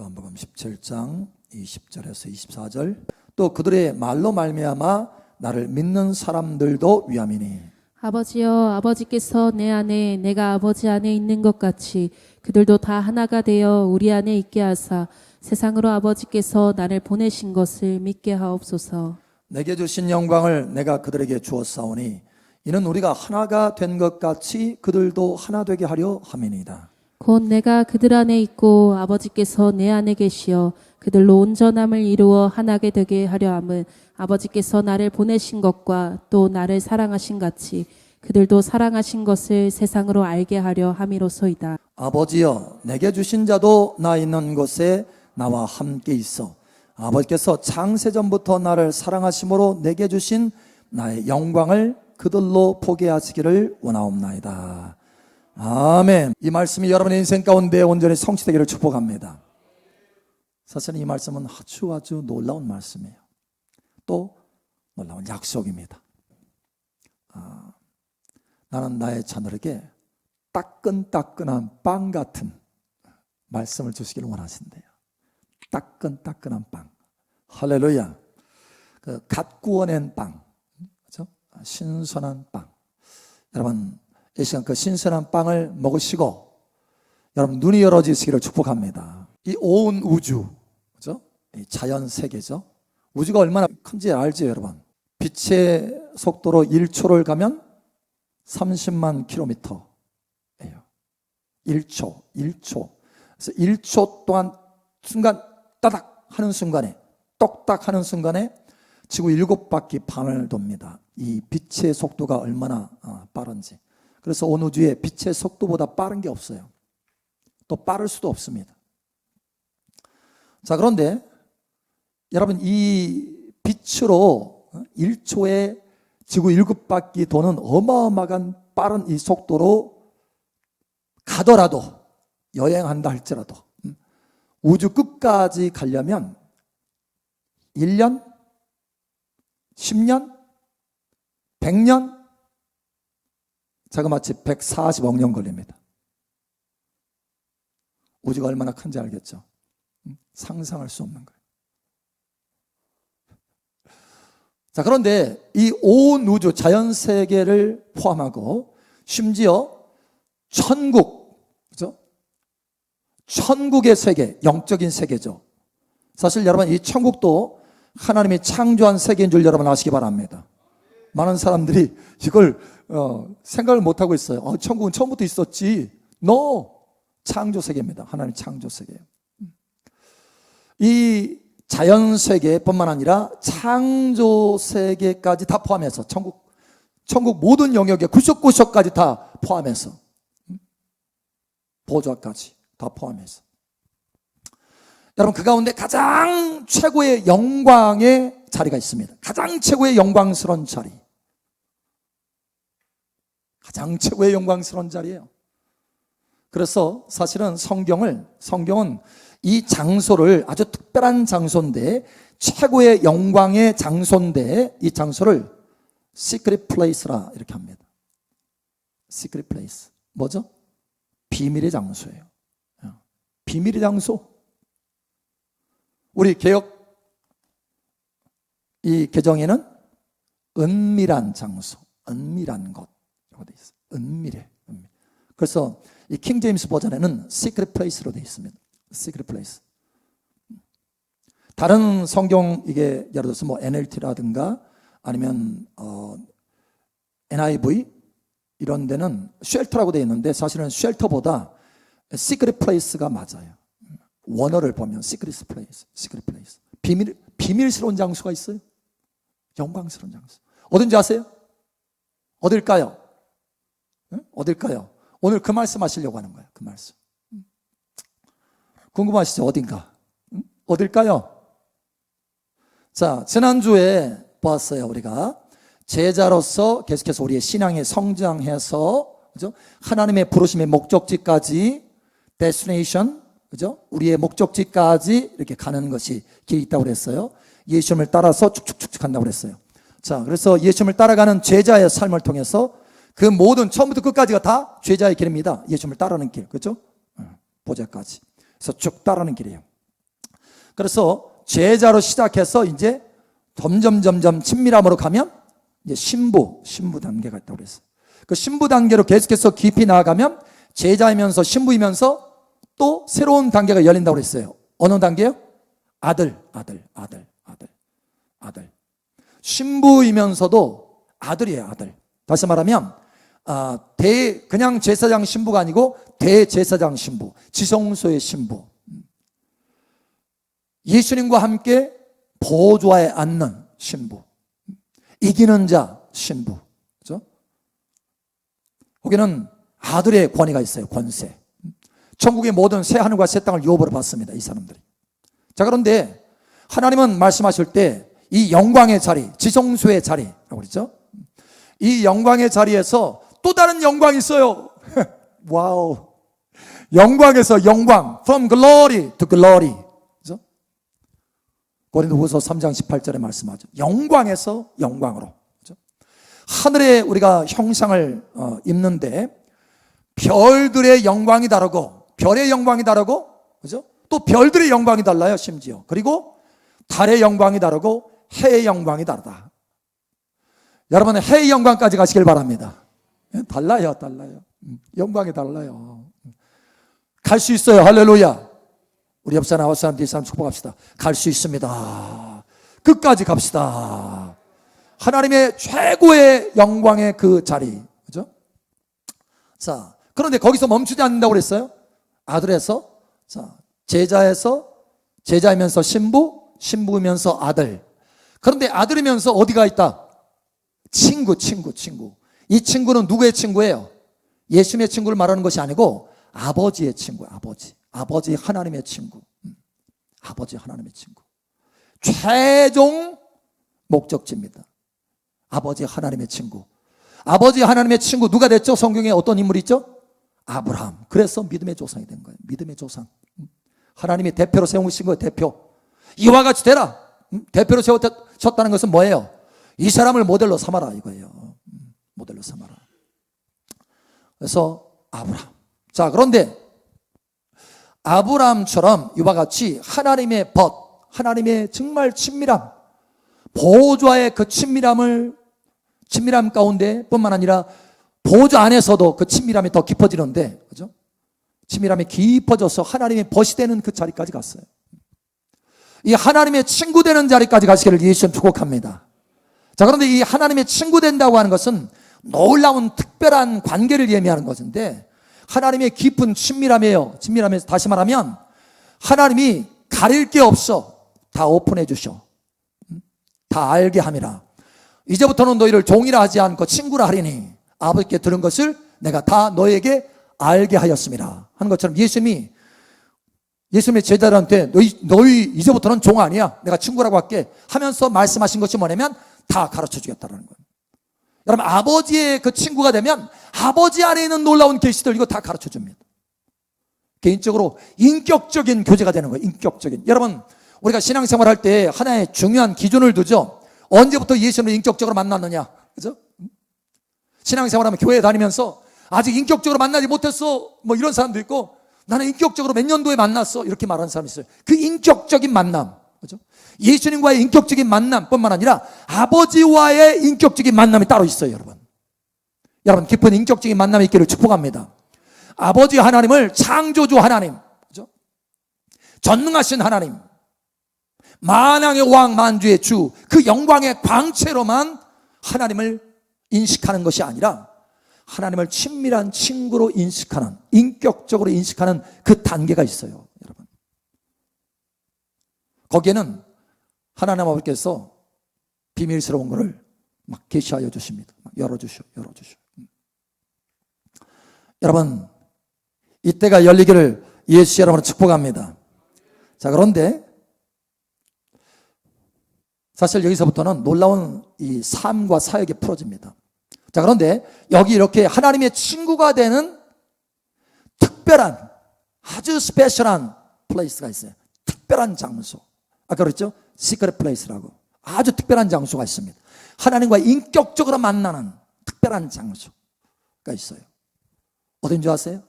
요한복음 17장 20절에서 24절. 또 그들의 말로 말미암아 나를 믿는 사람들도 위함이니. 아버지여, 아버지께서 내 안에 내가 아버지 안에 있는 것 같이 그들도 다 하나가 되어 우리 안에 있게 하사 세상으로 아버지께서 나를 보내신 것을 믿게 하옵소서. 내게 주신 영광을 내가 그들에게 주었사오니 이는 우리가 하나가 된 것 같이 그들도 하나 되게 하려 함이니이다. 곧 내가 그들 안에 있고 아버지께서 내 안에 계시어 그들로 온전함을 이루어 하나게 되게 하려 함은 아버지께서 나를 보내신 것과 또 나를 사랑하신 같이 그들도 사랑하신 것을 세상으로 알게 하려 함이로소이다. 아버지여, 내게 주신 자도 나 있는 곳에 나와 함께 있어 아버지께서 창세전부터 나를 사랑하심으로 내게 주신 나의 영광을 그들로 보게 하시기를 원하옵나이다. 아멘. 이 말씀이 여러분의 인생 가운데 온전히 성취되기를 축복합니다. 사실 이 말씀은 아주 놀라운 말씀이에요. 또 놀라운 약속입니다. 나는 나의 자녀에게 따끈따끈한 빵 같은 말씀을 주시기를 원하신대요. 따끈따끈한 빵. 할렐루야. 갓 구워낸 빵, 그렇죠? 신선한 빵. 여러분, 이 시간 그 신선한 빵을 먹으시고 여러분 눈이 열어지시기를 축복합니다. 이 온 우주, 그죠? 이 자연 세계죠. 우주가 얼마나 큰지 알죠, 여러분? 빛의 속도로 1초를 가면 30만 킬로미터예요. 1초. 그래서 1초 동안 순간 따닥 하는 순간에, 똑딱 하는 순간에 지구 7바퀴 반을 돕니다. 이 빛의 속도가 얼마나 빠른지. 그래서 온 우주에 빛의 속도보다 빠른 게 없어요. 또 빠를 수도 없습니다. 자, 그런데 여러분, 이 빛으로 1초에 지구 7바퀴 도는 어마어마한 빠른 이 속도로 가더라도, 여행한다 할지라도 우주 끝까지 가려면 1년, 10년, 100년, 자그마치 140억 년 걸립니다. 우주가 얼마나 큰지 알겠죠? 상상할 수 없는 거예요. 자, 그런데 이 온 우주, 자연세계를 포함하고 심지어 천국, 그죠? 천국의 세계, 영적인 세계죠. 사실 여러분, 이 천국도 하나님이 창조한 세계인 줄 여러분 아시기 바랍니다. 많은 사람들이 이걸 생각을 못하고 있어요. 천국은 처음부터 있었지. No! 창조 세계입니다. 하나님 창조 세계예요. 이 자연 세계뿐만 아니라 창조 세계까지 다 포함해서 천국 모든 영역의 구석구석까지 다 포함해서 보좌까지 다 포함해서 여러분, 그 가운데 가장 최고의 영광의 자리가 있습니다. 가장 최고의 영광스러운 자리. 가장 최고의 영광스러운 자리예요. 그래서 사실은 성경은 이 장소를, 아주 특별한 장소인데, 최고의 영광의 장소인데, 이 장소를 시크릿 플레이스라 이렇게 합니다. 시크릿 플레이스. 뭐죠? 비밀의 장소예요. 비밀의 장소. 우리 개역 이 개정에는 은밀한 장소, 은밀한 곳이라고 되어 있어요. 은밀해. 그래서 이 킹제임스 버전에는 시크릿 플레이스로 되어 있습니다. 시크릿 플레이스. 다른 성경, 이게 예를 들어서 뭐 NLT라든가 아니면 NIV 이런 데는 쉘터라고 되어 있는데, 사실은 쉘터보다 시크릿 플레이스가 맞아요. 원어를 보면 시크릿 플레이스. 비밀스러운 장소가 있어요. 영광스러운 장소. 어딘지 아세요? 어딜까요? 어딜까요? 오늘 그 말씀 하시려고 하는 거예요. 그 말씀. 궁금하시죠? 어딘가? 어딜까요? 자, 지난주에 보았어요. 우리가 제자로서 계속해서 우리의 신앙에 성장해서, 그죠? 하나님의 부르심의 목적지까지, 데스티네이션, 그죠? 우리의 목적지까지 이렇게 가는 것이 길이 있다고 그랬어요. 예수님을 따라서 쭉쭉쭉 간다고 그랬어요. 자, 그래서 예수님을 따라가는 제자의 삶을 통해서 그 모든 처음부터 끝까지가 다 제자의 길입니다. 예수님을 따르는 길, 그렇죠? 보좌까지. 그래서 쭉 따르는 길이에요. 그래서 제자로 시작해서 이제 점점 친밀함으로 가면 이제 신부 단계가 있다고 그랬어요. 그 신부 단계로 계속해서 깊이 나아가면 제자이면서 신부이면서 또 새로운 단계가 열린다고 그랬어요. 어느 단계요? 아들. 신부이면서도 아들이에요, 아들. 다시 말하면 그냥 제사장 신부가 아니고 대제사장 신부, 지성소의 신부. 예수님과 함께 보좌에 앉는 신부, 이기는 자 신부. 그죠? 거기는 아들의 권위가 있어요, 권세. 천국의 모든 새 하늘과 새 땅을 유업으로 받습니다, 이 사람들이. 자, 그런데 하나님은 말씀하실 때 이 영광의 자리, 지성소의 자리라고 그랬죠. 이 영광의 자리에서 또 다른 영광이 있어요. 와우. 영광에서 영광, from glory to glory. 그죠? 고린도후서 3장 18절에 말씀하죠. 영광에서 영광으로. 그죠? 하늘에 우리가 형상을 입는데 별들의 영광이 다르고 별의 영광이 다르고, 그죠? 또 별들의 영광이 달라요, 심지어. 그리고 달의 영광이 다르고 해의 영광이 다르다. 여러분, 해의 영광까지 가시길 바랍니다. 달라요. 영광이 달라요. 갈 수 있어요. 할렐루야. 우리 옆 사람, 앞 사람, 뒤 사람 축복합시다. 갈 수 있습니다. 끝까지 갑시다. 하나님의 최고의 영광의 그 자리. 그죠? 자, 그런데 거기서 멈추지 않는다고 그랬어요. 아들에서, 자, 제자이면서 신부이면서 아들. 그런데 아들이면서 어디가 있다? 친구. 이 친구는 누구의 친구예요? 예수님의 친구를 말하는 것이 아니고 아버지의 친구예요. 아버지 하나님의 친구. 아버지 하나님의 친구. 최종 목적지입니다. 아버지 하나님의 친구. 아버지 하나님의 친구 누가 됐죠? 성경에 어떤 인물이 있죠? 아브라함. 그래서 믿음의 조상이 된 거예요. 믿음의 조상. 하나님이 대표로 세우신 거예요. 대표. 이와 같이 되라. 대표로 세우셨다는 것은 뭐예요? 이 사람을 모델로 삼아라 이거예요. 모델로 삼아라. 그래서 아브라함. 자, 그런데 아브라함처럼 이와 같이 하나님의 하나님의 정말 친밀함, 보좌의 그 친밀함 가운데 뿐만 아니라 보좌 안에서도 그 친밀함이 더 깊어지는데, 그죠? 친밀함이 깊어져서 하나님의 벗이 되는 그 자리까지 갔어요. 이 하나님의 친구 되는 자리까지 가시기를 예수님 축복합니다. 자, 그런데 이 하나님의 친구 된다고 하는 것은 놀라운 특별한 관계를 예미하는 것인데, 하나님의 깊은 친밀함이에요. 친밀함에서 다시 말하면 하나님이 가릴 게 없어. 다 오픈해 주셔. 다 알게 함이라. 이제부터는 너희를 종이라 하지 않고 친구라 하리니 아버지께 들은 것을 내가 다 너에게 알게 하였습니다 하는 것처럼 예수님의 제자들한테 너희 이제부터는 종 아니야, 내가 친구라고 할게 하면서 말씀하신 것이 뭐냐면 다 가르쳐 주겠다는 거예요. 여러분, 아버지의 그 친구가 되면 아버지 안에 있는 놀라운 계시들 이거 다 가르쳐 줍니다. 개인적으로 인격적인 교제가 되는 거예요. 인격적인. 여러분, 우리가 신앙생활 할 때 하나의 중요한 기준을 두죠. 언제부터 예수님을 인격적으로 만났느냐, 그죠? 신앙생활하면 교회 다니면서 아직 인격적으로 만나지 못했어 뭐 이런 사람도 있고, 나는 인격적으로 몇 년도에 만났어 이렇게 말하는 사람이 있어요. 그 인격적인 만남, 그죠? 예수님과의 인격적인 만남뿐만 아니라 아버지와의 인격적인 만남이 따로 있어요. 여러분 깊은 인격적인 만남이 있기를 축복합니다. 아버지 하나님을 창조주 하나님, 그죠? 전능하신 하나님, 만왕의 왕 만주의 주, 그 영광의 광채로만 하나님을 인식하는 것이 아니라 하나님을 친밀한 친구로 인식하는, 인격적으로 인식하는 그 단계가 있어요. 여러분, 거기에는 하나님 아버지께서 비밀스러운 것을 막 계시하여 주십니다. 막 열어주셔. 여러분, 이때가 열리기를 예수 여러분을 축복합니다. 자, 그런데 사실 여기서부터는 놀라운 이 삶과 사역이 풀어집니다. 자, 그런데 여기 이렇게 하나님의 친구가 되는 특별한, 아주 스페셜한 플레이스가 있어요. 특별한 장소. 아까 그랬죠? 시크릿 플레이스라고. 아주 특별한 장소가 있습니다. 하나님과 인격적으로 만나는 특별한 장소가 있어요. 어딘 줄 아세요?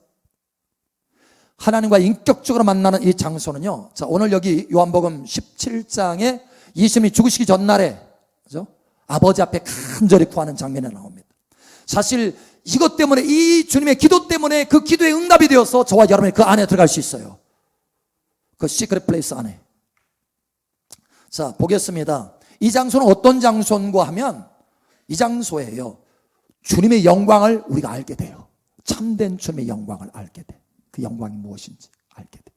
하나님과 인격적으로 만나는 이 장소는요. 자, 오늘 여기 요한복음 17장에 예수님이 죽으시기 전날에, 그죠? 아버지 앞에 간절히 구하는 장면이 나옵니다. 사실 이것 때문에, 이 주님의 기도 때문에 그 기도에 응답이 되어서 저와 여러분이 그 안에 들어갈 수 있어요. 그 시크릿 플레이스 안에. 자, 보겠습니다. 이 장소는 어떤 장소인가 하면, 이 장소에요, 주님의 영광을 우리가 알게 돼요. 참된 주님의 영광을 알게 돼. 그 영광이 무엇인지 알게 돼.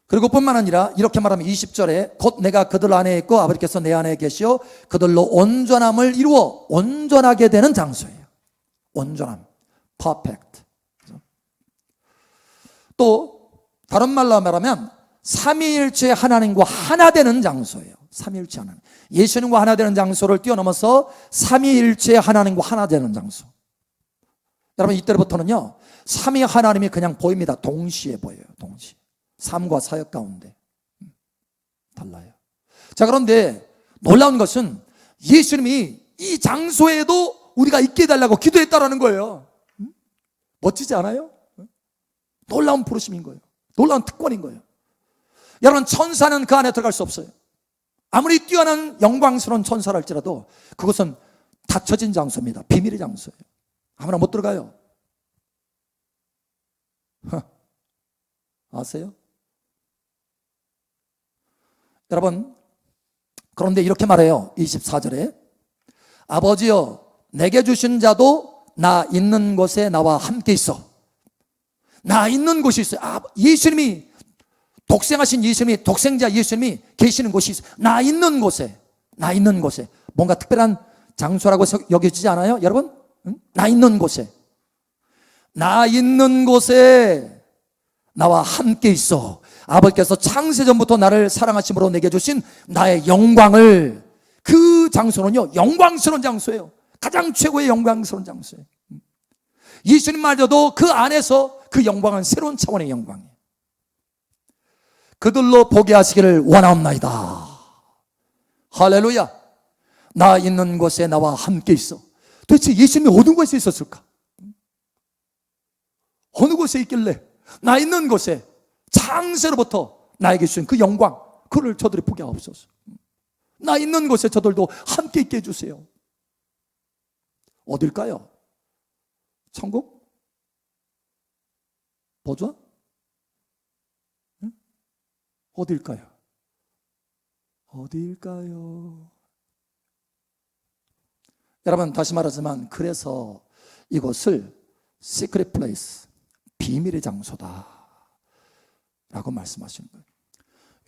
그리고 뿐만 아니라 이렇게 말하면 20절에 곧 내가 그들 안에 있고 아버지께서 내 안에 계시어 그들로 온전함을 이루어 온전하게 되는 장소예요. 온전함, perfect. 또 다른 말로 말하면 삼위일체 하나님과 하나 되는 장소예요. 삼위일체 하나님, 예수님과 하나 되는 장소를 뛰어넘어서 삼위일체 하나님과 하나 되는 장소. 여러분, 이때부터는요 삼위 하나님이 그냥 보입니다. 동시에 보여요. 동시에. 삶과 사역 가운데 달라요. 자, 그런데 놀라운 것은 예수님이 이 장소에도 우리가 있게 해달라고 기도했다라는 거예요. 멋지지 않아요? 놀라운 부르심인 거예요. 놀라운 특권인 거예요. 여러분, 천사는 그 안에 들어갈 수 없어요. 아무리 뛰어난 영광스러운 천사라 할지라도 그것은 닫혀진 장소입니다. 비밀의 장소예요. 아무나 못 들어가요. 아세요? 여러분, 그런데 이렇게 말해요. 24절에 아버지여 내게 주신 자도 나 있는 곳에 나와 함께 있어. 나 있는 곳이 있어요. 예수님이, 독생하신 예수님이, 독생자 예수님이 계시는 곳이 있어요. 나 있는 곳에, 나 있는 곳에. 뭔가 특별한 장소라고 여겨지지 않아요, 여러분? 응? 나 있는 곳에, 나 있는 곳에 나와 함께 있어. 아버지께서 창세전부터 나를 사랑하심으로 내게 주신 나의 영광을, 그 장소는요 영광스러운 장소예요. 가장 최고의 영광스러운 장소예요. 예수님마저도 그 안에서 그 영광은 새로운 차원의 영광이에요. 그들로 보게 하시기를 원하옵나이다. 할렐루야. 나 있는 곳에 나와 함께 있어. 도대체 예수님이 어느 곳에 있었을까? 어느 곳에 있길래 나 있는 곳에 창세로부터 나에게 주신 그 영광, 그를 저들이 보게 하옵소서. 나 있는 곳에 저들도 함께 있게 해주세요. 어딜까요? 천국? 보좌? 응? 어딜까요? 어딜까요? 여러분, 다시 말하지만 그래서 이곳을 시크릿 플레이스, 비밀의 장소다 라고 말씀하시는 거예요.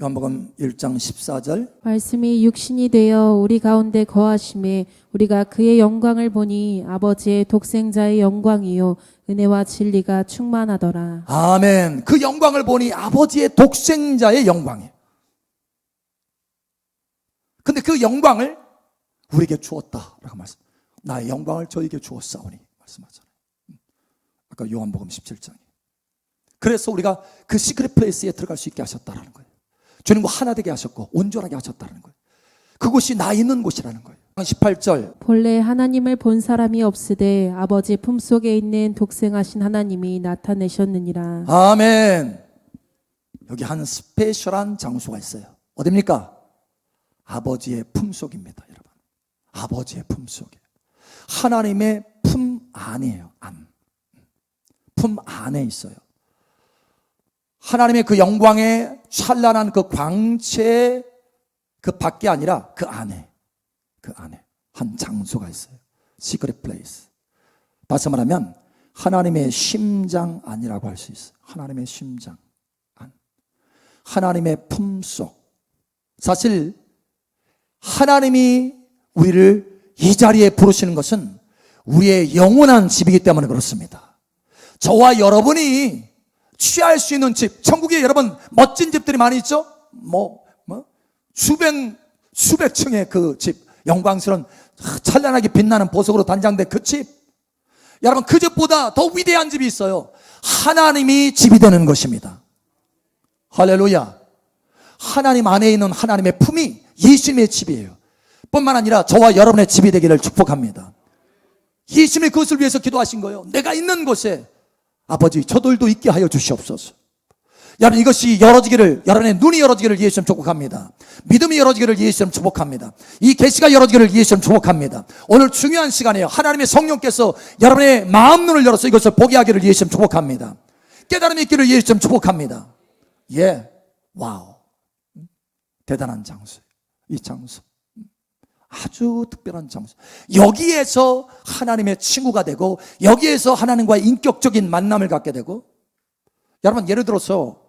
요한복음 1장 14절 말씀이 육신이 되어 우리 가운데 거하심에 우리가 그의 영광을 보니 아버지의 독생자의 영광이요 은혜와 진리가 충만하더라. 아멘. 그 영광을 보니 아버지의 독생자의 영광이에요. 근데 그 영광을 우리에게 주었다라고 말씀. 나의 영광을 저에게 주었사오니 말씀하잖아요. 아까 요한복음 17장에. 그래서 우리가 그 시크릿 플레이스에 들어갈 수 있게 하셨다라는 거예요. 주님과 하나 되게 하셨고 온전하게 하셨다는 거예요. 그곳이 나 있는 곳이라는 거예요. 18절 본래 하나님을 본 사람이 없으되 아버지 품속에 있는 독생하신 하나님이 나타내셨느니라. 아멘. 여기 한 스페셜한 장소가 있어요. 어딥니까? 아버지의 품속입니다, 여러분. 아버지의 품속에. 하나님의 품 안이에요. 안. 품 안에 있어요. 하나님의 그 영광의 찬란한 그 광채 그 밖에 아니라 그 안에 한 장소가 있어요. 시크릿 플레이스. 다시 말하면 하나님의 심장 안이라고 할 수 있어요. 하나님의 심장 안. 하나님의 품속. 사실 하나님이 우리를 이 자리에 부르시는 것은 우리의 영원한 집이기 때문에 그렇습니다. 저와 여러분이 취할 수 있는 집, 천국에 여러분 멋진 집들이 많이 있죠? 수백 층의 그 집, 영광스러운 찬란하게 빛나는 보석으로 단장된 그 집. 여러분, 그 집보다 더 위대한 집이 있어요. 하나님이 집이 되는 것입니다. 할렐루야. 하나님 안에 있는 하나님의 품이 예수님의 집이에요. 뿐만 아니라 저와 여러분의 집이 되기를 축복합니다. 예수님이 그것을 위해서 기도하신 거예요. 내가 있는 곳에 아버지 저들도 있게 하여 주시옵소서. 여러분 이것이 열어지기를, 여러분의 눈이 열어지기를 예수 이름 축복합니다. 믿음이 열어지기를 예수 이름 축복합니다. 이 계시가 열어지기를 예수 이름 축복합니다. 오늘 중요한 시간이에요. 하나님의 성령께서 여러분의 마음 눈을 열어서 이것을 보게 하기를 예수 이름 축복합니다. 깨달음이 있기를 예수 이름 축복합니다. 예, 와우, 대단한 장소예요. 이 장소 아주 특별한 장소. 여기에서 하나님의 친구가 되고, 여기에서 하나님과의 인격적인 만남을 갖게 되고. 여러분 예를 들어서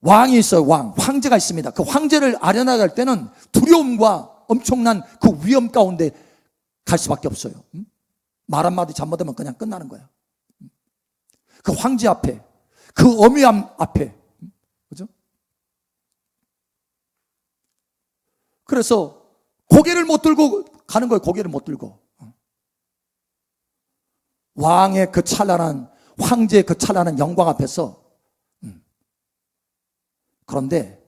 왕이 있어요. 황제가 있습니다. 그 황제를 아련하게 때는 두려움과 엄청난 그 위험 가운데 갈 수밖에 없어요. 말 한마디 잘못하면 그냥 끝나는 거야. 그 황제 앞에, 그 엄위함 앞에, 그죠? 그래서 고개를 못 들고 가는 거예요. 고개를 못 들고. 왕의 그 찬란한, 황제의 그 찬란한 영광 앞에서. 그런데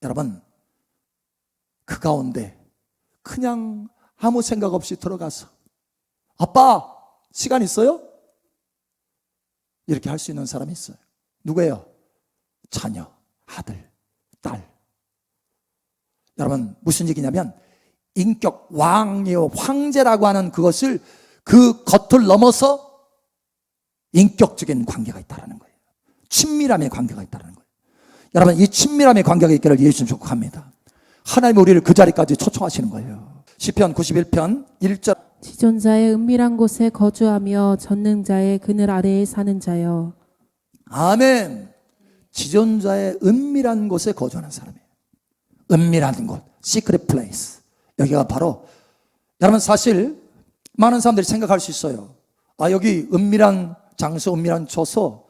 여러분 그 가운데 그냥 아무 생각 없이 들어가서 아빠 시간 있어요? 이렇게 할 수 있는 사람이 있어요. 누구예요? 자녀, 아들, 딸. 여러분 무슨 얘기냐면 인격 왕이요 황제라고 하는 그것을, 그 겉을 넘어서 인격적인 관계가 있다는 거예요. 친밀함의 관계가 있다는 거예요. 여러분 이 친밀함의 관계가 있기를 예수 축복합니다. 하나님이 우리를 그 자리까지 초청하시는 거예요. 시편 91편 1절. 지존자의 은밀한 곳에 거주하며 전능자의 그늘 아래에 사는 자여. 아멘. 지존자의 은밀한 곳에 거주하는 사람이에요. 은밀한 곳, 시크릿 플레이스. 여기가 바로, 여러분 사실 많은 사람들이 생각할 수 있어요. 아 여기 은밀한 장소, 은밀한 처소,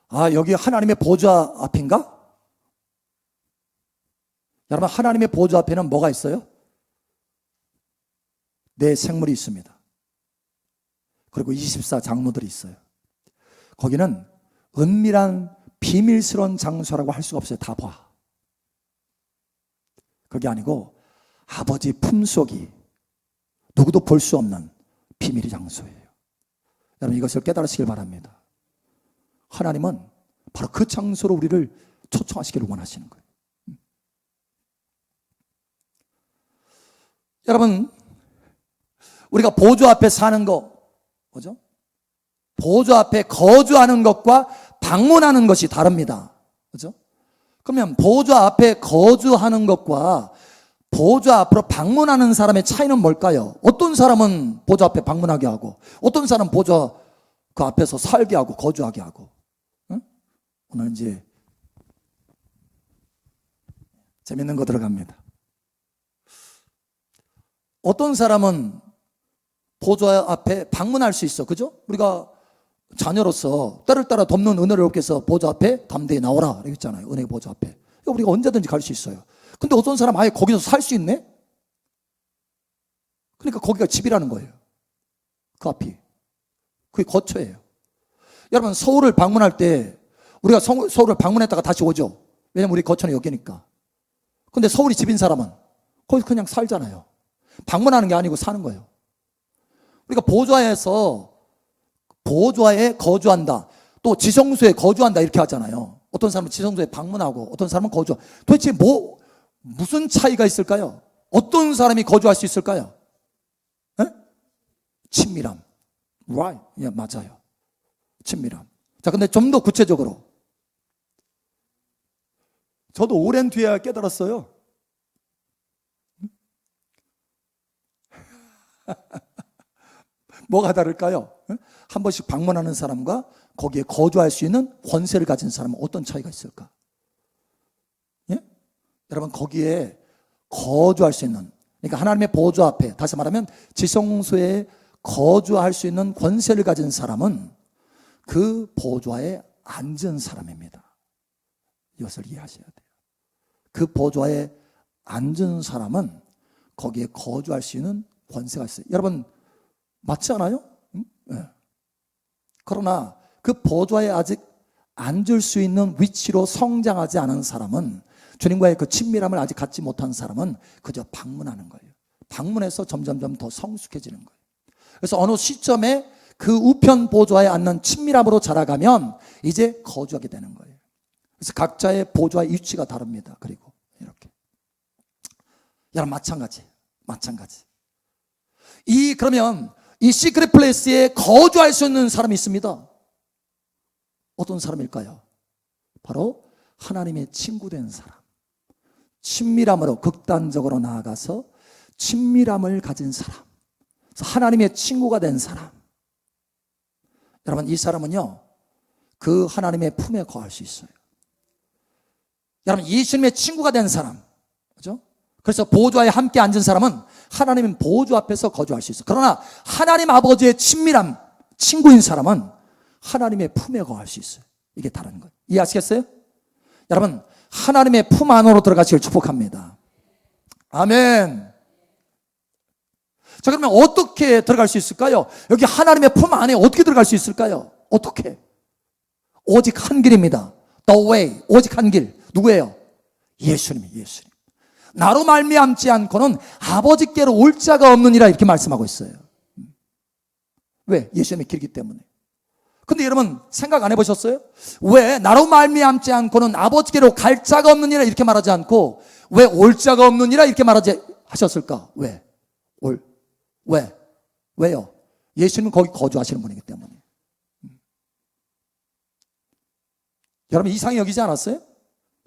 아 여기 하나님의 보좌 앞인가? 여러분 하나님의 보좌 앞에는 뭐가 있어요? 내 생물이 있습니다. 그리고 24 장로들이 있어요. 거기는 은밀한 비밀스러운 장소라고 할 수가 없어요. 다 봐. 그게 아니고 아버지 품속이 누구도 볼 수 없는 비밀의 장소예요. 여러분 이것을 깨달으시길 바랍니다. 하나님은 바로 그 장소로 우리를 초청하시기를 원하시는 거예요. 여러분 우리가 보좌 앞에 사는 거, 뭐죠? 보좌 앞에 거주하는 것과 방문하는 것이 다릅니다. 그죠? 그러면 보좌 앞에 거주하는 것과 보좌 앞으로 방문하는 사람의 차이는 뭘까요? 어떤 사람은 보좌 앞에 방문하게 하고, 어떤 사람은 보좌 그 앞에서 살게 하고 거주하게 하고. 응? 오늘 이제 재밌는 거 들어갑니다. 어떤 사람은 보좌 앞에 방문할 수 있어. 그죠? 우리가 자녀로서 때를 따라 돕는 은혜를 얻기 위해서 보좌 앞에 담대히 나오라 그랬잖아요. 은혜 보좌 앞에. 우리가 언제든지 갈 수 있어요. 근데 어떤 사람 아예 거기서 살 수 있네? 그러니까 거기가 집이라는 거예요. 그 앞이. 그게 거처예요. 여러분 서울을 방문할 때 우리가 서울을 방문했다가 다시 오죠. 왜냐면 우리 거처는 여기니까. 근데 서울이 집인 사람은 거기서 그냥 살잖아요. 방문하는 게 아니고 사는 거예요. 우리가 보좌에 거주한다, 또 지성소에 거주한다 이렇게 하잖아요. 어떤 사람은 지성소에 방문하고 어떤 사람은 거주. 도대체 무슨 차이가 있을까요? 어떤 사람이 거주할 수 있을까요? 에? 친밀함. Right. 예, 맞아요. 친밀함. 자, 근데 좀 더 구체적으로. 저도 오랜 뒤에 깨달았어요. 뭐가 다를까요? 한 번씩 방문하는 사람과 거기에 거주할 수 있는 권세를 가진 사람은 어떤 차이가 있을까? 예? 여러분 거기에 거주할 수 있는, 그러니까 하나님의 보좌 앞에, 다시 말하면 지성소에 거주할 수 있는 권세를 가진 사람은 그 보좌에 앉은 사람입니다. 이것을 이해하셔야 돼요. 그 보좌에 앉은 사람은 거기에 거주할 수 있는 권세가 있어요. 여러분 맞지 않아요? 네. 그러나 그 보좌에 아직 앉을 수 있는 위치로 성장하지 않은 사람은, 주님과의 그 친밀함을 아직 갖지 못한 사람은 그저 방문하는 거예요. 방문해서 점점점 더 성숙해지는 거예요. 그래서 어느 시점에 그 우편 보좌에 앉는 친밀함으로 자라가면 이제 거주하게 되는 거예요. 그래서 각자의 보좌의 위치가 다릅니다. 그리고 이렇게. 여러분 마찬가지. 그러면 이 시크릿 플레이스에 거주할 수 있는 사람이 있습니다. 어떤 사람일까요? 바로 하나님의 친구 된 사람. 친밀함으로 극단적으로 나아가서 친밀함을 가진 사람. 하나님의 친구가 된 사람. 여러분 이 사람은요 그 하나님의 품에 거할 수 있어요. 여러분 예수님의 친구가 된 사람, 그렇죠? 그래서 보좌에 함께 앉은 사람은 하나님의 보좌 앞에서 거주할 수 있어요. 그러나 하나님 아버지의 친밀함, 친구인 사람은 하나님의 품에 거할 수 있어요. 이게 다른 거예요. 이해하시겠어요? 여러분 하나님의 품 안으로 들어가시길 축복합니다. 아멘. 자, 그러면 어떻게 들어갈 수 있을까요? 여기 하나님의 품 안에 어떻게 들어갈 수 있을까요? 어떻게? 오직 한 길입니다. The way. 오직 한 길. 누구예요? 예수님이에요. 예수님. 나로 말미암지 않고는 아버지께로 올 자가 없느니라 이렇게 말씀하고 있어요. 왜? 예수님의 길이기 때문에. 근데 여러분 생각 안 해보셨어요? 왜 나로 말미암지 않고는 아버지께로 갈 자가 없느니라 이렇게 말하지 않고 왜 올 자가 없느니라 이렇게 말하지 하셨을까? 왜? 왜요? 예수님은 거기 거주하시는 분이기 때문에. 여러분 이상히 여기지 않았어요?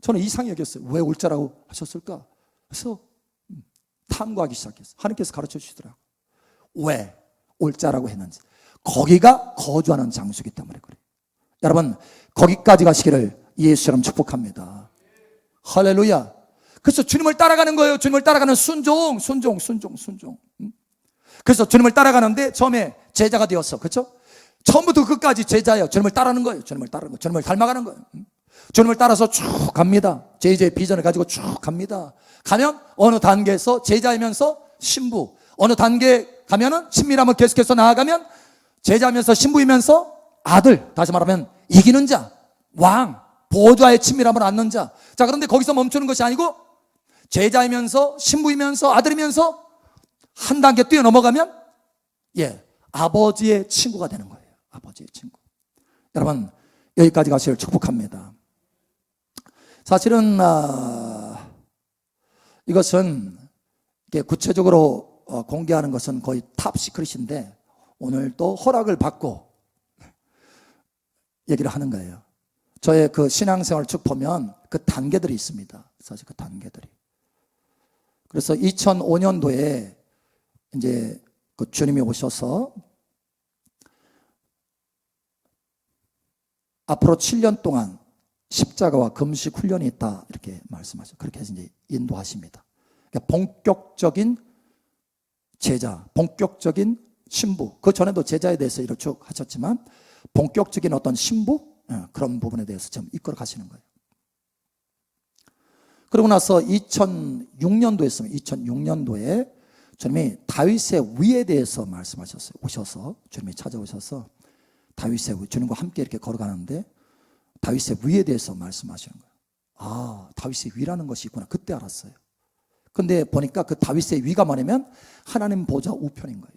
저는 이상히 여겼어요. 왜 올 자라고 하셨을까? 그래서 탐구하기 시작했어요. 하나님께서 가르쳐 주시더라고요. 왜 올 자라고 했는지. 거기가 거주하는 장소이기 때문에 그래요. 여러분 거기까지 가시기를 예수처럼 축복합니다. 할렐루야. 그래서 주님을 따라가는 거예요. 주님을 따라가는 순종. 그래서 주님을 따라가는데 처음에 제자가 되었어. 그렇죠? 처음부터 끝까지 제자예요. 주님을 따르는 거예요. 주님을 닮아가는 거예요. 주님을 따라서 쭉 갑니다. 제자의 비전을 가지고 쭉 갑니다. 가면 어느 단계에서 제자이면서 신부, 어느 단계 가면은 친밀함을 계속해서 나아가면 제자면서 신부이면서 아들, 다시 말하면 이기는 자, 왕, 보좌의 친밀함을 얻는 자. 자, 그런데 거기서 멈추는 것이 아니고 제자이면서 신부이면서 아들이면서 한 단계 뛰어넘어가면 아버지의 친구가 되는 거예요. 아버지의 친구. 여러분 여기까지 가시길 축복합니다. 사실은 이것은 구체적으로 공개하는 것은 거의 탑 시크릿인데 오늘 또 허락을 받고 얘기를 하는 거예요. 저의 그 신앙생활을 쭉 보면 그 단계들이 있습니다. 사실 그 단계들이. 그래서 2005년도에 이제 그 주님이 오셔서 앞으로 7년 동안 십자가와 금식 훈련이 있다 이렇게 말씀하셔요. 그렇게 해서 이제 인도하십니다. 그러니까 본격적인 제자, 본격적인 신부. 그 전에도 제자에 대해서 이렇게 쭉 하셨지만 본격적인 어떤 신부 그런 부분에 대해서 좀 이끌어 가시는 거예요. 그러고 나서 2006년도에 2006년도에 주님이 다윗의 위에 대해서 말씀하셨어요. 오셔서 주님이 찾아오셔서 다윗의 위, 주님과 함께 이렇게 걸어가는데 다윗의 위에 대해서 말씀하시는 거예요. 아, 다윗의 위라는 것이 있구나. 그때 알았어요. 근데 보니까 그 다윗의 위가 뭐냐면 하나님 보좌 우편인 거예요.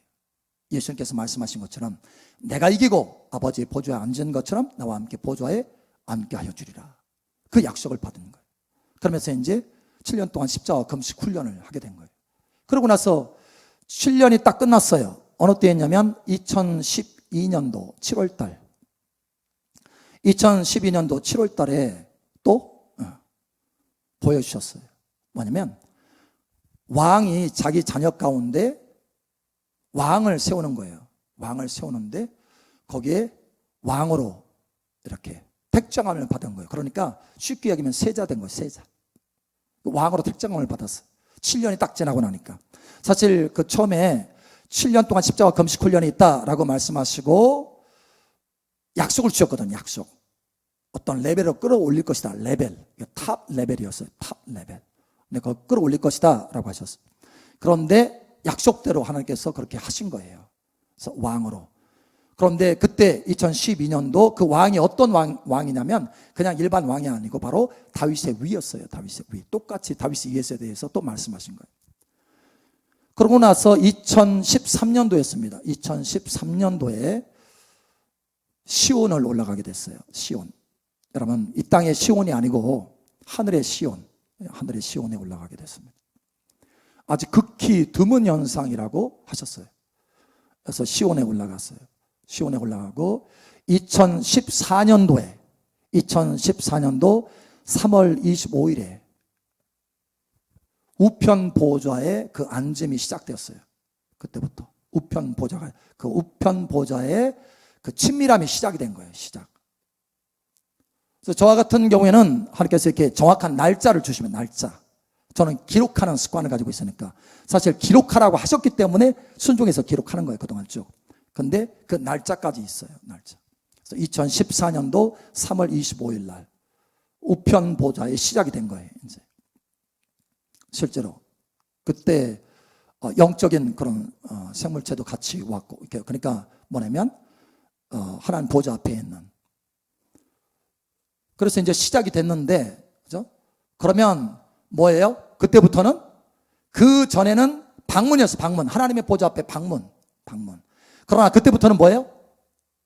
예수님께서 말씀하신 것처럼 내가 이기고 아버지의 보좌에 앉은 것처럼 나와 함께 보좌에 앉게 하여 주리라. 그 약속을 받은 거예요. 그러면서 이제 7년 동안 십자가 금식 훈련을 하게 된 거예요. 그러고 나서 7년이 딱 끝났어요. 어느 때였냐면 2012년도 7월 7월 또 보여주셨어요. 뭐냐면 왕이 자기 자녀 가운데 왕을 세우는 거예요. 왕을 세우는데 거기에 왕으로 이렇게 택정함을 받은 거예요. 그러니까 쉽게 얘기하면 세자 된 거예요. 세자. 왕으로 택정함을 받았어요. 7년이 딱 지나고 나니까. 사실 그 처음에 7년 동안 십자가 금식 훈련이 있다라고 말씀하시고 약속을 주셨거든요. 약속. 어떤 레벨로 끌어올릴 것이다. 레벨. 탑 레벨이었어요. 탑 레벨. 근데 그걸 끌어올릴 것이다 라고 하셨어요. 그런데 약속대로 하나님께서 그렇게 하신 거예요. 그래서 왕으로. 그런데 그때 2012년도 그 왕이 어떤 왕이냐면 그냥 일반 왕이 아니고 바로 다윗의 위였어요. 다윗의 위. 똑같이 다윗의 위에 대해서 또 말씀하신 거예요. 그러고 나서 2013년도였습니다. 2013년도에 시온을 올라가게 됐어요. 시온. 여러분, 이 땅의 시온이 아니고 하늘의 시온, 하늘의 시온에 올라가게 됐습니다. 아주 극히 드문 현상이라고 하셨어요. 그래서 시온에 올라갔어요. 시온에 올라가고 2014년도 3월 25일에 우편 보좌의 그 앉음이 시작되었어요. 그때부터 우편 보좌의 그 친밀함이 시작이 된 거예요. 시작. 그래서 저와 같은 경우에는 하나님께서 이렇게 정확한 날짜를 주시면, 날짜. 저는 기록하는 습관을 가지고 있으니까 사실 기록하라고 하셨기 때문에 순종해서 기록하는 거예요. 그동안 쭉. 근데 그 날짜까지 있어요. 날짜. 그래서 2014년도 3월 25일 날 우편 보좌의 시작이 된 거예요. 이제 실제로 그때 영적인 그런 생물체도 같이 왔고, 그러니까 뭐냐면 하나님 보좌 앞에 있는. 그래서 이제 시작이 됐는데, 그죠? 그러면 뭐예요? 그때부터는, 그 전에는 방문이었어. 방문. 하나님의 보좌 앞에 방문. 그러나 그때부터는 뭐예요?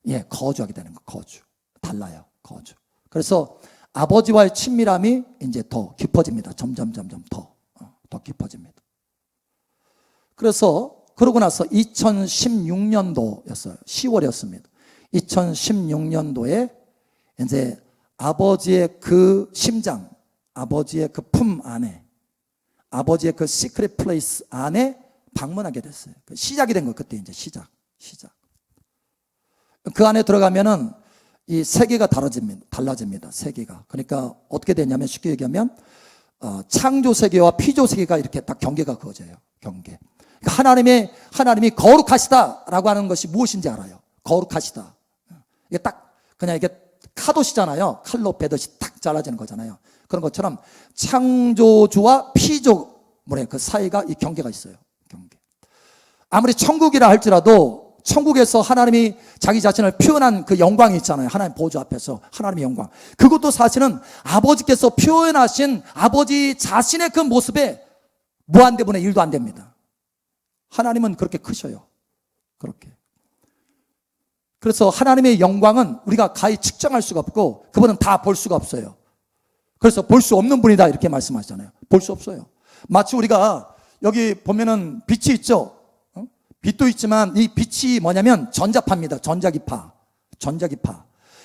예, 거주하게 되는 거. 거주. 달라요. 거주. 그래서 아버지와의 친밀함이 이제 더 깊어집니다. 점점 더 깊어집니다. 그래서 그러고 나서 2016년도였어요. 10월이었습니다. 2016년도에 이제 아버지의 그 심장, 아버지의 그 품 안에, 아버지의 그 시크릿 플레이스 안에 방문하게 됐어요. 시작이 된 거예요. 그때 이제 시작. 그 안에 들어가면은 이 세계가 달라집니다. 세계가. 그러니까 어떻게 되냐면, 쉽게 얘기하면 창조 세계와 피조 세계가 이렇게 딱 경계가 그어져요. 경계. 그러니까 하나님이 거룩하시다라고 하는 것이 무엇인지 알아요. 거룩하시다. 이게 딱 그냥 이게 카도시잖아요. 칼로 베듯이 딱 잘라지는 거잖아요. 그런 것처럼 창조주와 피조 그 사이가 이 경계가 있어요. 경계. 아무리 천국이라 할지라도 천국에서 하나님이 자기 자신을 표현한 그 영광이 있잖아요. 하나님 보좌 앞에서 하나님의 영광. 그것도 사실은 아버지께서 표현하신 아버지 자신의 그 모습에 무한대분의 1도 안 됩니다. 하나님은 그렇게 크셔요. 그렇게. 그래서 하나님의 영광은 우리가 가히 측정할 수가 없고, 그분은 다 볼 수가 없어요. 그래서 볼 수 없는 분이다 이렇게 말씀하시잖아요. 볼 수 없어요. 마치 우리가 여기 보면은 빛이 있죠. 빛도 있지만 이 빛이 뭐냐면 전자파입니다. 전자기파.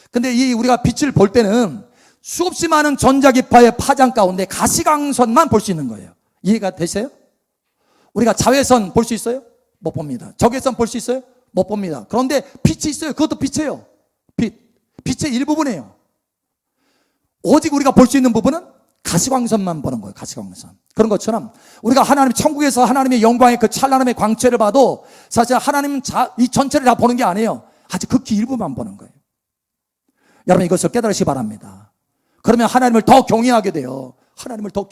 근데 이 우리가 빛을 볼 때는 수없이 많은 전자기파의 파장 가운데 가시광선만 볼 수 있는 거예요. 이해가 되세요? 우리가 자외선 볼 수 있어요? 못 봅니다. 적외선 볼 수 있어요? 못 봅니다. 그런데 빛이 있어요. 그것도 빛이에요. 빛의 일부분이에요. 오직 우리가 볼 수 있는 부분은 가시광선만 보는 거예요. 가시광선. 그런 것처럼 우리가 하나님 천국에서 하나님의 영광의 그 찬란함의 광채를 봐도 사실 하나님은 이 전체를 다 보는 게 아니에요. 아주 극히 일부만 보는 거예요. 여러분, 이것을 깨달으시기 바랍니다. 그러면 하나님을 더 경외하게 돼요. 하나님을 더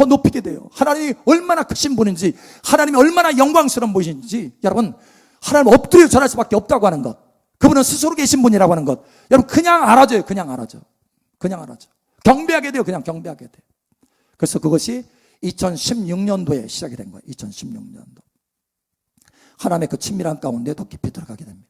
높이게 돼요. 하나님이 얼마나 크신 분인지, 하나님이 얼마나 영광스러운 분이신지, 여러분, 하나님 엎드려 절할 수밖에 없다고 하는 것, 그분은 스스로 계신 분이라고 하는 것, 여러분 그냥 알아줘요. 그냥 알아줘. 경배하게 돼요. 그냥 경배하게 돼요. 그래서 그것이 2016년도에 시작이 된 거예요. 2016년도. 하나님의 그 친밀한 가운데 더 깊이 들어가게 됩니다.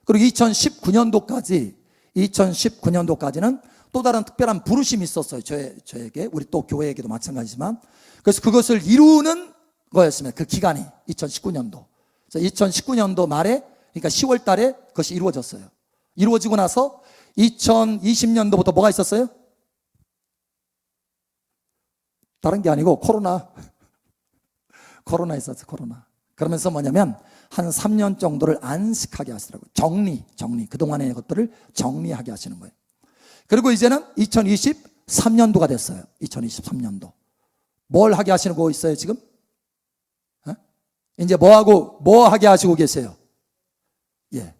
그리고 2019년도까지는 또 다른 특별한 부르심이 있었어요. 저에게, 우리 또 교회에게도 마찬가지지만. 그래서 그것을 이루는 거였습니다. 그 기간이 2019년도. 그래서 2019년도 말에, 그러니까 10월 달에 그것이 이루어졌어요. 이루어지고 나서 2020년도부터 뭐가 있었어요? 다른 게 아니고 코로나 있었어요. 코로나. 그러면서 뭐냐면 한 3년 정도를 안식하게 하시더라고요. 정리. 그동안의 것들을 정리하게 하시는 거예요. 그리고 이제는 2023년도가 됐어요. 2023년도. 뭘 하게 하시는 거 있어요, 지금? 이제 뭐 하게 하시고 계세요? 예,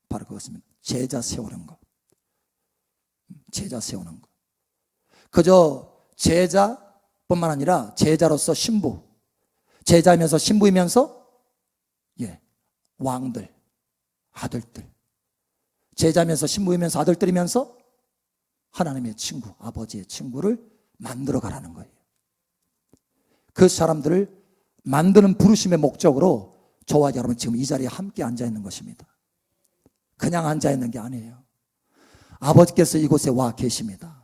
바로 그것입니다. 제자 세우는 거. 그저 제자뿐만 아니라 제자로서 신부. 제자이면서 신부이면서, 예, 왕들, 아들들. 제자면서 신부이면서 아들들이면서 하나님의 친구, 아버지의 친구를 만들어 가라는 거예요. 그 사람들을 만드는 부르심의 목적으로 저와 여러분 지금 이 자리에 함께 앉아 있는 것입니다. 그냥 앉아 있는 게 아니에요. 아버지께서 이곳에 와 계십니다.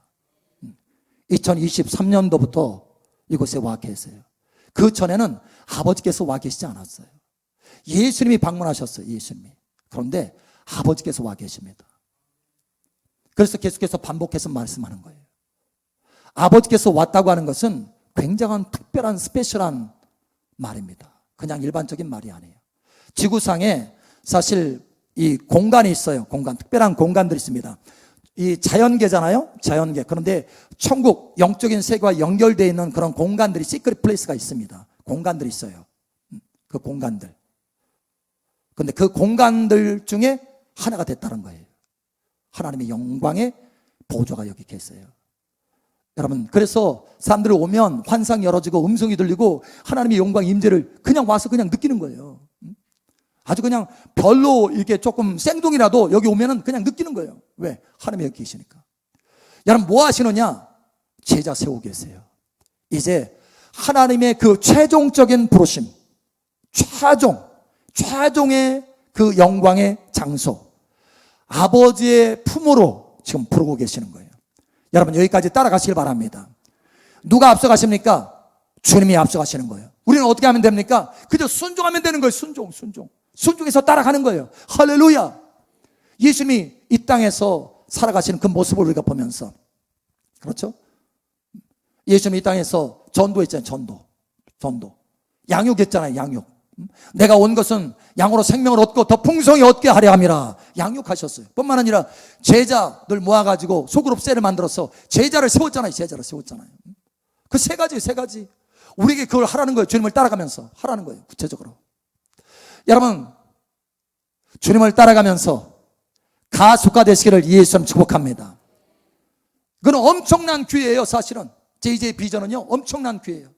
2023년도부터 이곳에 와 계세요. 그 전에는 아버지께서 와 계시지 않았어요. 예수님이 방문하셨어요. 예수님이. 그런데 아버지께서 와 계십니다. 그래서 계속해서 반복해서 말씀하는 거예요. 아버지께서 왔다고 하는 것은 굉장한 특별한 스페셜한 말입니다. 그냥 일반적인 말이 아니에요. 지구상에 사실 이 공간이 있어요. 공간, 특별한 공간들이 있습니다. 이 자연계잖아요. 자연계. 그런데 천국, 영적인 세계와 연결되어 있는 그런 공간들이, 시크릿 플레이스가 있습니다. 공간들이 있어요. 그 공간들. 그런데 그 공간들 중에 하나가 됐다는 거예요. 하나님의 영광의 보좌가 여기 계세요. 여러분, 그래서 사람들이 오면 환상이 열어지고 음성이 들리고 하나님의 영광 임재를 그냥 와서 그냥 느끼는 거예요. 아주 그냥 별로 이렇게 조금 생동이라도 여기 오면은 그냥 느끼는 거예요. 왜? 하나님이 여기 계시니까. 여러분, 뭐 하시느냐? 제자 세우고 계세요. 이제 하나님의 그 최종적인 부르심, 최종의 그 영광의 장소, 아버지의 품으로 지금 부르고 계시는 거예요. 여러분, 여기까지 따라가시길 바랍니다. 누가 앞서가십니까? 주님이 앞서가시는 거예요. 우리는 어떻게 하면 됩니까? 그저 순종하면 되는 거예요. 순종해서 따라가는 거예요. 할렐루야. 예수님이 이 땅에서 살아가시는 그 모습을 우리가 보면서, 그렇죠? 예수님이 이 땅에서 전도했잖아요. 전도. 양육했잖아요. 양육. 내가 온 것은 양으로 생명을 얻고 더 풍성히 얻게 하려 함이라. 양육하셨어요. 뿐만 아니라 제자들 모아가지고 소그룹 셀을 만들어서 제자를 세웠잖아요. 그 세 가지. 우리에게 그걸 하라는 거예요. 주님을 따라가면서 하라는 거예요. 구체적으로. 여러분, 주님을 따라가면서 가수가 되시기를 예수님 축복합니다. 그건 엄청난 기회예요. 사실은 JJ 비전은요, 엄청난 기회예요.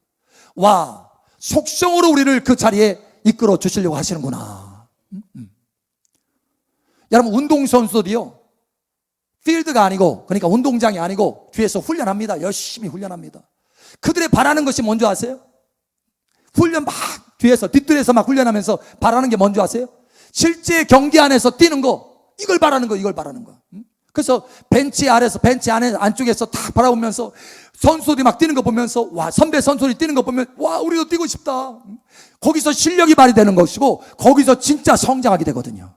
와, 속성으로 우리를 그 자리에 이끌어 주시려고 하시는구나. 여러분, 운동선수들이요, 필드가 아니고, 그러니까 운동장이 아니고 뒤에서 훈련합니다. 열심히 훈련합니다. 그들의 바라는 것이 뭔지 아세요? 훈련 막 뒤에서, 뒷뜰에서 막 훈련하면서 바라는 게 뭔지 아세요? 실제 경기 안에서 뛰는 거, 이걸 바라는 거. 그래서 벤치 안쪽에서 다 바라보면서 선수들이 막 뛰는 거 보면서, 와, 선배 선수들이 뛰는 거 보면, 와, 우리도 뛰고 싶다. 거기서 실력이 발휘되는 것이고, 거기서 진짜 성장하게 되거든요.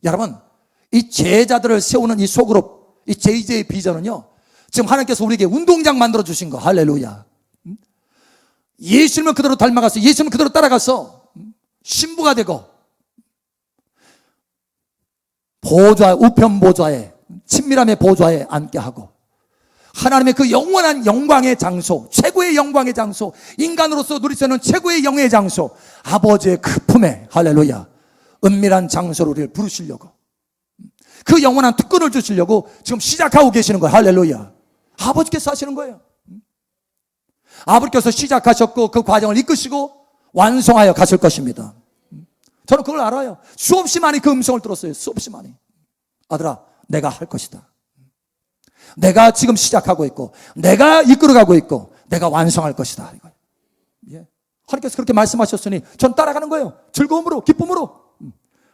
여러분, 이 제자들을 세우는 이 소그룹, 이 JJ 비전은요, 지금 하나님께서 우리에게 운동장 만들어 주신 거. 할렐루야. 예수님을 그대로 닮아가서, 예수님을 그대로 따라가서 신부가 되고, 우편 보좌에, 친밀함의 보좌에 앉게 하고, 하나님의 그 영원한 영광의 장소, 최고의 영광의 장소, 인간으로서 누릴 수 있는 최고의 영예의 장소, 아버지의 그 품에, 할렐루야, 은밀한 장소로 우리를 부르시려고, 그 영원한 특권을 주시려고 지금 시작하고 계시는 거예요. 할렐루야. 아버지께서 하시는 거예요. 아버지께서 시작하셨고 그 과정을 이끄시고 완성하여 가실 것입니다. 저는 그걸 알아요. 수없이 많이 그 음성을 들었어요. 수없이 많이. 아들아, 내가 할 것이다. 내가 지금 시작하고 있고, 내가 이끌어가고 있고, 내가 완성할 것이다. 예. 하나님께서 그렇게 말씀하셨으니 전 따라가는 거예요. 즐거움으로, 기쁨으로.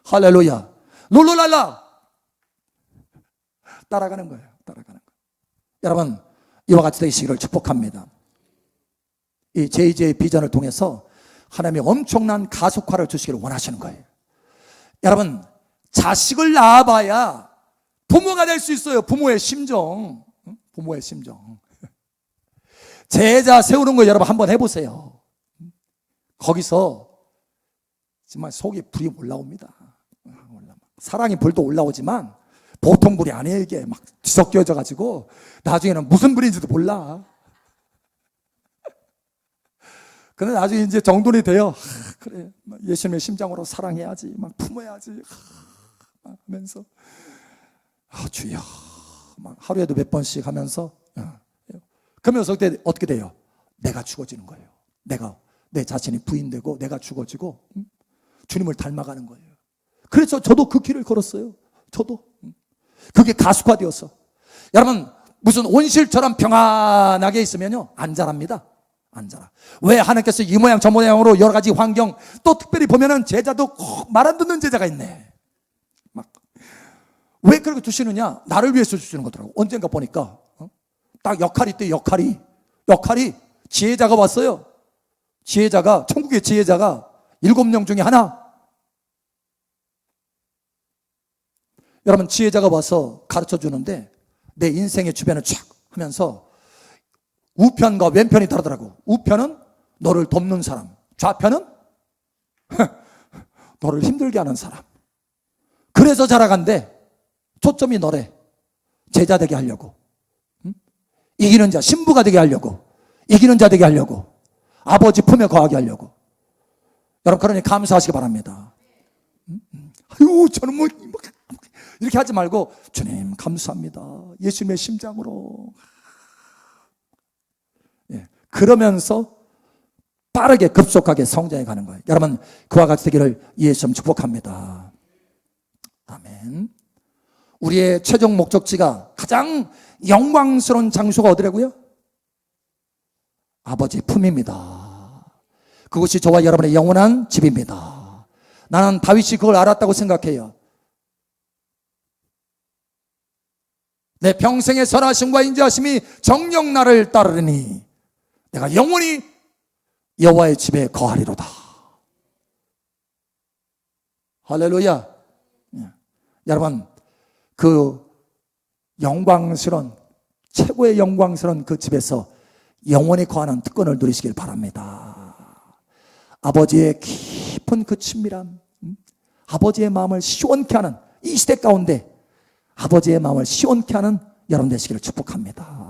할렐루야. 룰루랄라. 따라가는 거예요. 여러분, 이와 같이 되시기를 축복합니다. 이 JJ 비전을 통해서 하나님이 엄청난 가속화를 주시기를 원하시는 거예요. 여러분, 자식을 낳아봐야 부모가 될 수 있어요. 부모의 심정. 제자 세우는 거 여러분 한번 해보세요. 거기서 정말 속에 불이 올라옵니다. 사랑의 불도 올라오지만 보통 불이 아니에요. 이게 막 뒤섞여져 가지고 나중에는 무슨 불인지도 몰라. 근데 나중에 이제 정돈이 돼요. 그래, 예수님의 심장으로 사랑해야지, 막 품어야지, 막 하면서 주여, 막 하루에도 몇 번씩 하면서, 그러면서 그때 어떻게 돼요? 내가 죽어지는 거예요. 내 자신이 부인되고 내가 죽어지고 주님을 닮아가는 거예요. 그래서 저도 그 길을 걸었어요. 그게 가속화되었어. 여러분, 무슨 온실처럼 평안하게 있으면요, 안 자랍니다. 안 자라. 왜? 하나님께서 이 모양 저 모양으로 여러 가지 환경, 또 특별히 보면은 제자도 꼭 말 안 듣는 제자가 있네. 왜 그렇게 주시느냐? 나를 위해서 주시는 거더라고. 언젠가 보니까 딱 역할이 있대. 역할이 지혜자가 왔어요. 지혜자가, 천국의 지혜자가 7명 중에 하나. 여러분, 지혜자가 와서 가르쳐 주는데 내 인생의 주변을 쫙 하면서 우편과 왼편이 다르더라고. 우편은 너를 돕는 사람, 좌편은 너를 힘들게 하는 사람. 그래서 자라간대. 초점이 너래. 제자 되게 하려고. 이기는 자, 신부가 되게 하려고. 이기는 자 되게 하려고. 아버지 품에 거하게 하려고. 여러분, 그러니 감사하시기 바랍니다. 아유, 저는 뭐 이렇게 하지 말고, 주님 감사합니다. 예수님의 심장으로. 예, 그러면서 빠르게 급속하게 성장해 가는 거예요. 여러분, 그와 같이 되기를 예수님 축복합니다. 아멘. 우리의 최종 목적지가 가장 영광스러운 장소가 어디라고요? 아버지 품입니다. 그것이 저와 여러분의 영원한 집입니다. 나는 다윗이 그걸 알았다고 생각해요. 내 평생의 선하심과 인자하심이 정녕 나를 따르니 내가 영원히 여호와의 집에 거하리로다. 할렐루야. 여러분, 그 영광스러운, 최고의 영광스러운 그 집에서 영원히 거하는 특권을 누리시길 바랍니다. 아버지의 깊은 그 친밀함, 아버지의 마음을 시원케 하는 이 시대 가운데 아버지의 마음을 시원케 하는 여러분 되시기를 축복합니다.